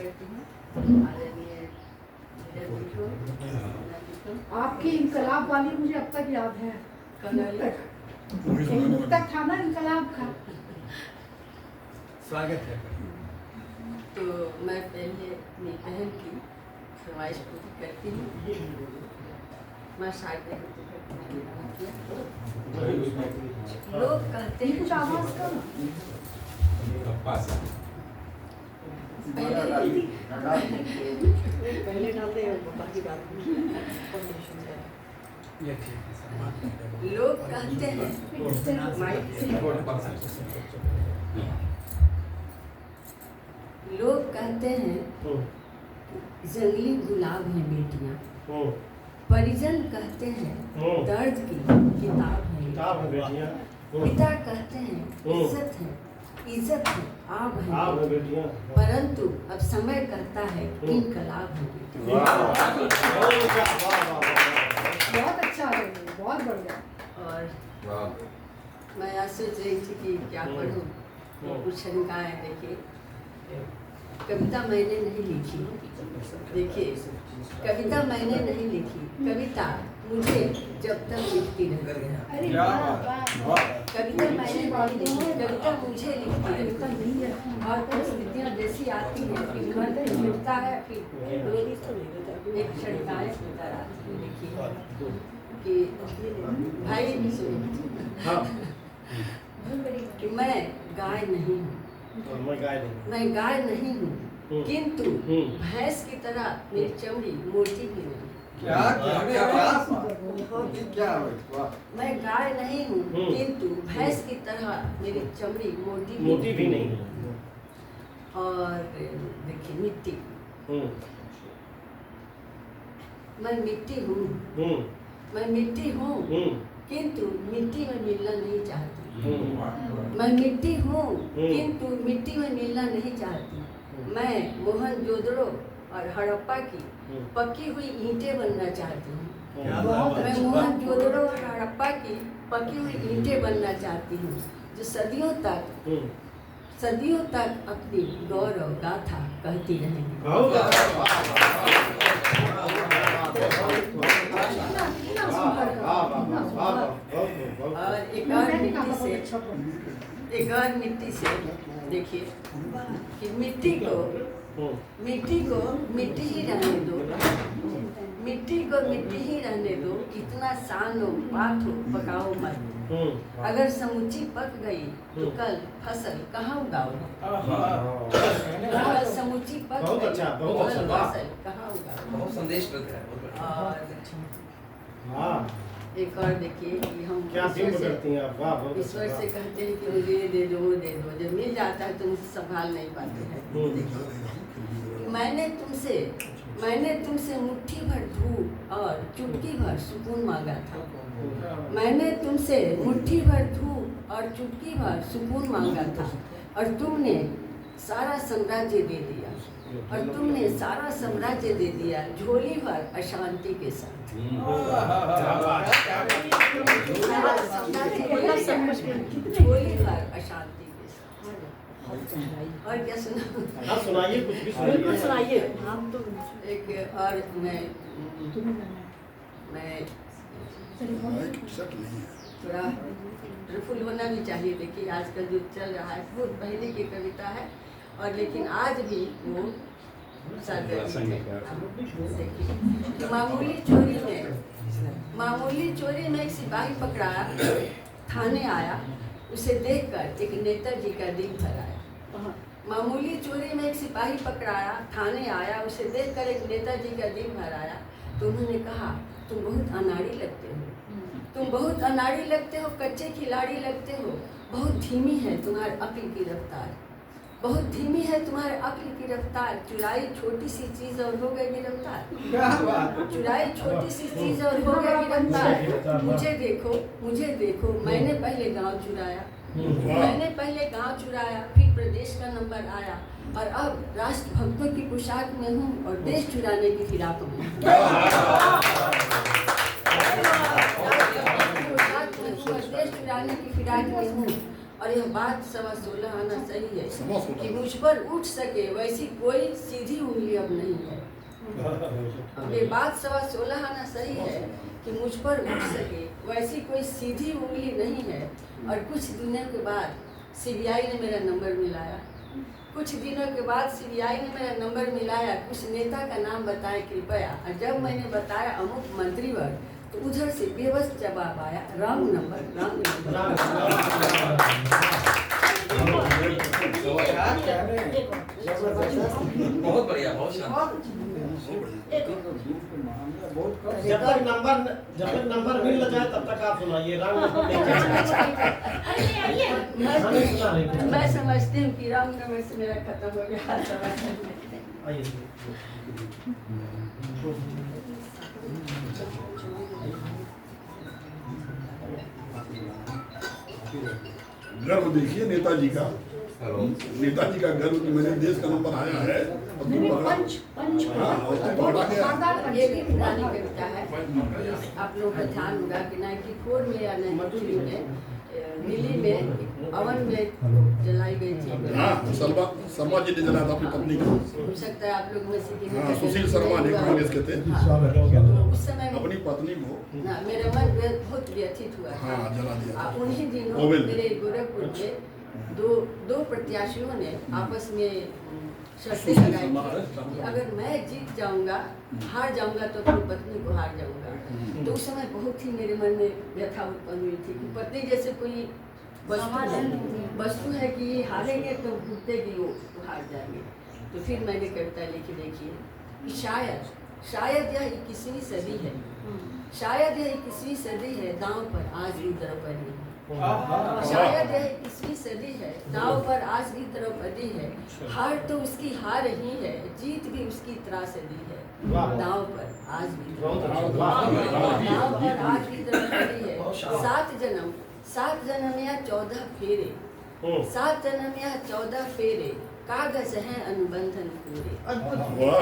करती हूँ आदरणीय आपकी इनकलाब वाली मुझे अब तक याद है। मुक्तक था ना इनकलाब का। स्वागत है। तो मैं पहले अपनी बहन की फरमाइश पूरी करती हूँ। मैं शादी लोग कहते हैं कुछ आवाज करो। पहले डालते हैं बाकी बात। लोग कहते हैं लोग कहते हैं जंगली गुलाब हैं बेटियां, परिजन कहते हैं दर्द की किताब है बेटियां, पिता कहते हैं इज्जत है आब है बेटियां, परंतु अब समय कहता है इनकलाब है बेटियां। बहुत अच्छा है, बहुत बढ़िया। और मैं आज सोच रही थी कि क्या पढ़ूं, कुछ शंकाएं। देखिए, कविता मैंने नहीं लिखी, देखिए कविता मैंने नहीं लिखी, कविता मुझे जब तक लिखती रहती है। कविता मैंने नहीं लिखी, कविता मुझे लिखती रहती है। और परिस्थितियाँ जैसी आती हैं कि मन मिलता है, फिर एक शंकाएं होता रहती है। देखिए कि भाई कि मैं गाय नहीं हूँ, मैं गाय नहीं हूँ, किंतु भैंस की तरह मेरी चमड़ी मोटी भी नहीं। मैं गाय नहीं हूँ, किंतु भैंस की तरह मेरी चमड़ी मोटी भी नहीं। और देखिए मिट्टी, मैं मिट्टी हूँ, मैं मिट्टी हूँ, किंतु मिट्टी में मिलना नहीं चाहती। मैं मिट्टी हूँ, किंतु मिट्टी में मिलना नहीं चाहती। मैं मोहनजोदड़ो और हड़प्पा की पकी हुई ईंटें बनना चाहती हूँ। मैं मोहनजोदड़ो और हड़प्पा की पकी हुई ईंटें बनना चाहती हूँ, जो सदियों तक अपनी गौरव गाथा कहती रहेंगी। और एक और मिट्टी से देखिए कि मिट्टी को मिट्टी ही रहने दो, मिट्टी को मिट्टी ही रहने दो, इतना सानो पाथो पकाओ मत। अगर समूची पक गई तो कल फसल कहाँ उगाओगे? अगर समूची पक गई तो कल फसल कहाँ उगाओगे? बहुत संदेश लग रहा है। और एक और देखिए कि हम ईश्वर से कहते हैं कि मुझे ये दे दो वो दे दो, जब मिल जाता है तो मुझसे संभाल नहीं पाते हैं। मैंने तुमसे मुट्ठी भर धूप और चुटकी भर सुकून मांगा था। मैंने तुमसे मुट्ठी भर धूप और चुटकी भर सुकून मांगा था, और तुमने सारा साम्राज्य दे दिया, झोली भर अशांति के साथ। झोली भर अशांति के साथ। और क्या सुनाइए, कुछ भी सुनाइए। हम तो एक और मैं थोड़ा प्रफुल्ल होना भी चाहिए। देखिए आजकल जो चल रहा है बहुत पहले की कविता है, और लेकिन आज भी वो मामूली चोरी में एक सिपाही पकड़ाया, थाने आया, उसे देखकर एक नेताजी का दिल भर आया। मामूली चोरी में एक सिपाही पकड़ाया, थाने आया, उसे देखकर एक नेताजी का दिल भर आया। तो उन्होंने कहा, तुम बहुत अनाड़ी लगते हो, कच्चे खिलाड़ी लगते हो, बहुत धीमी है तुम्हारी अक्ल की रफ्तार, चुराई छोटी सी चीज और हो गई गिरफ्तार। मुझे देखो, मैंने पहले गांव चुराया, फिर प्रदेश का नंबर आया, और अब राष्ट्रभक्तों की पोशाक में हूँ और देश चुराने की फिराक में। देश चुराने की फिराक में हूँ और यह बात 16:15 आना सही है 16:15 कि मुझ पर उठ सके वैसी कोई सीधी उंगली अब नहीं है। अब ये बात 16:15 आना सही है कि मुझ पर उठ सके वैसी कोई सीधी उंगली नहीं है। और कुछ दिनों के बाद सीबीआई ने मेरा नंबर मिलाया। कुछ दिनों के बाद सीबीआई ने मेरा नंबर मिलाया। कुछ नेता का नाम बताए कृपया। और जब मैंने बताया अमुक मंत्री वर्ग, तो उधर से बेबस जवाब आया, रॉन्ग नंबर, रॉन्ग बहुत बढ़िया, बहुत शानदार। जब तक नंबर मिल जाए तब तक आप सुनाइए। मैं समझती हूँ कि रॉन्ग नंबर से मेरा खत्म हो गया। आइए गर्व देखिए नेताजी का। नेताजी का गर्व कि मेरे देश का नंबर आया है और तुम पकड़ा। हाँ, और तुम पकड़ा गया। ये भी पुरानी कविता है। आप लोगों का ध्यान होगा कि 94 में या 93 में दिल्ली में अवन में जलाई गई थी। हाँ, शर्मा जी ने जलाया था अपनी पत्नी को। हो सकता है आप लोग में से किसी हाँ, सुशील शर्मा जी कांग्रेस के थे। तो उस समय अपनी पत्नी को ना मेरा मन बहुत व्यथित हुआ था। हाँ, जला दिया। उन्हीं दिनों मेरे गोरखपुर में दो प्रत्याशियों ने आपस में शर्तें लगाई कि अगर मैं जीत जाऊंगा, हार जाऊंगा तो अपनी पत्नी को हार जाऊंगा। तो उस समय बहुत ही मेरे मन में व्यथा उत्पन्न हुई थी कि पत्नी जैसे कोई वस्तु है कि हारेंगे तो जीतेगी, वो हार जाएंगे। तो फिर मैंने कविता लिखी, देखिए कि शायद यह 21वीं सदी है, शायद यह 21वीं सदी है, दांव पर आज भी द्रौपदी है। शायद यह 21वीं सदी है, दांव पर आज भी द्रौपदी है। हार तो उसकी हार ही है, जीत भी उसकी त्रासदी है। दांव पर आज भी दांव पर आज भी द्रौपदी है। 7 जन्म या 14 फेरे, 7 जन्म या 14 फेरे, कागज है अनुबंधन पूरे। वाह,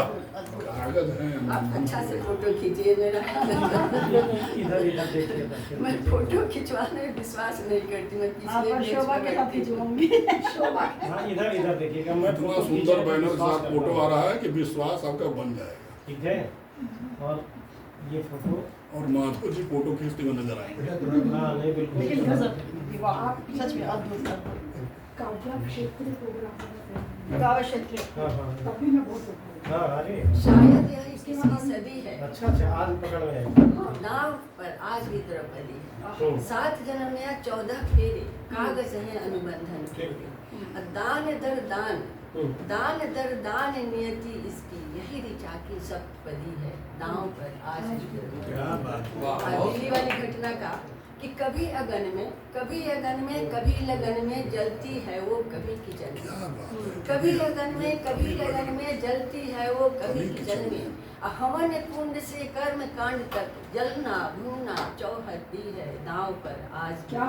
कागज है। आप अच्छा से फोटो खींचिए मेरा। इधर देखिए। मैं फोटो खिंचवाने में विश्वास नहीं करती। मैं पिछले शोभा के साथ खिंचवाऊंगी। शोभा हाँ, इधर देखिएगा। मैं इतना सुंदर बैनर के साथ फोटो आ रहा है कि विश्वास आपका बन जाएगा। ठीक है। और ये फोटो और माधव जी फोटो खींचते हुए नजर आएंगे। हाँ, नहीं बिल्कुल। लेकिन गजब, आप सच में अद्भुत। काव्या क्षेत्रीय प्रोग्राम, काव्या क्षेत्रीय, तभी मैं बहुत हाँ, अरे शायद यह 21वीं सदी है, अच्छा आज पकड़ में है। नाव पर आज भी द्रौपदी है। 7 जन्म या 14 फेरे, कागज है अनुबंधन पूरे। दान दर दान, दान दर दान नियति इसकी, यही ऋचा की सप्तपदी है, दांव पर आज भी द्रौपदी। दिल्ली वाली घटना का कि कभी अगन में, कभी लगन में जलती है वो कभी किचन में। कभी लगन में जलती है वो कभी किचन में। हवन कुंड से कर्म कांड तक जलना भूना चौहद्दी है, दांव पर आज क्या